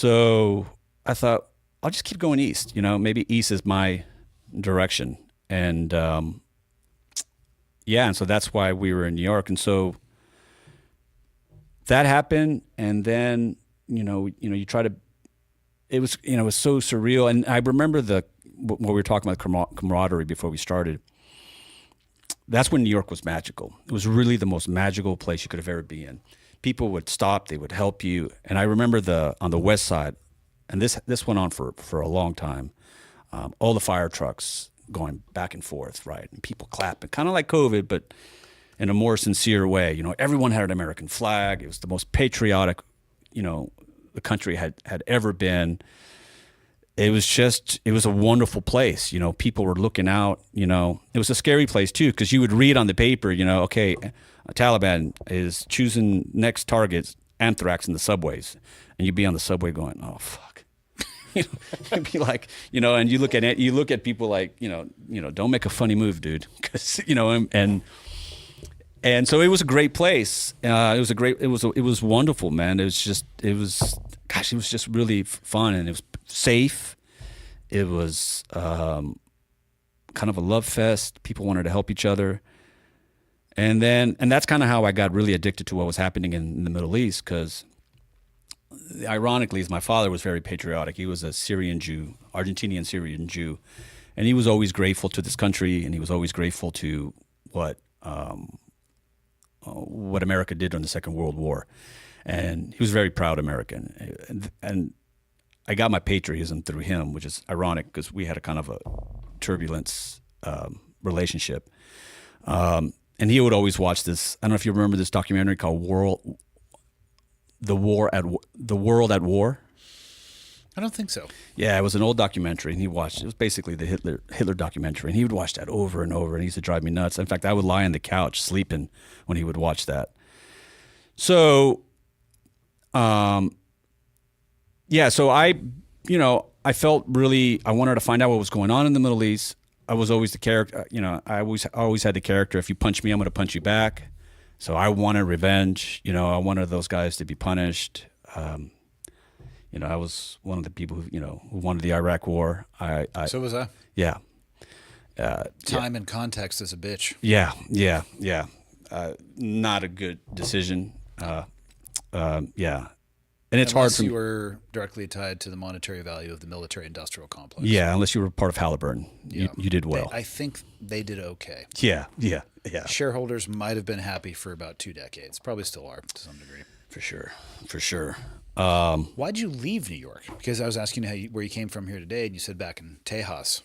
So I thought I'll just keep going east. Maybe east is my direction. And yeah, and so that's why we were in New York. And so that happened, and then you try to. It was so surreal, and I remember what we were talking about camaraderie before we started. That's when New York was magical. It was really the most magical place you could have ever been in. People would stop, they would help you, and I remember on the west side, and this went on for a long time. All the fire trucks going back and forth, right, and people clapping, kind of like COVID, but in a more sincere way. Everyone had an American flag. It was the most patriotic, the country had ever been. It was a wonderful place. People were looking out. It was a scary place too, because you would read on the paper, okay, Taliban is choosing next targets, anthrax in the subways, and you'd be on the subway going, oh fuck. You'd be like, and you look at people like, don't make a funny move, dude, because and so it was a great place. It was wonderful, man. It was just really fun, and it was safe. It was kind of a love fest. People wanted to help each other. And that's kind of how I got really addicted to what was happening in the Middle East, because ironically, my father was very patriotic. He was a Syrian Jew, Argentinian Syrian Jew, and he was always grateful to this country, and he was always grateful to what America did during the Second World War. And he was a very proud American. And I got my patriotism through him, which is ironic because we had a kind of a turbulence relationship. And he would always watch this. I don't know if you remember this documentary called The World at War. I don't think so. Yeah, it was an old documentary, and he watched. It was basically the Hitler documentary, and he would watch that over and over, and he used to drive me nuts. In fact, I would lie on the couch sleeping when he would watch that. So, so I felt really. I wanted to find out what was going on in the Middle East. I was always the character. I always had the character. If you punch me, I'm going to punch you back. So I wanted revenge. I wanted those guys to be punished. I was one of the people who wanted the Iraq War. So was I. Yeah. Time and context is a bitch. Yeah. Not a good decision. Yeah. And it's hard for me. Unless you were directly tied to the monetary value of the military-industrial complex. Yeah, unless you were part of Halliburton. Yeah. You did well. I think they did okay. Yeah. Shareholders might have been happy for about 2 decades. Probably still are to some degree. For sure. Why'd you leave New York? Because I was asking you where you came from here today, and you said back in Tejas.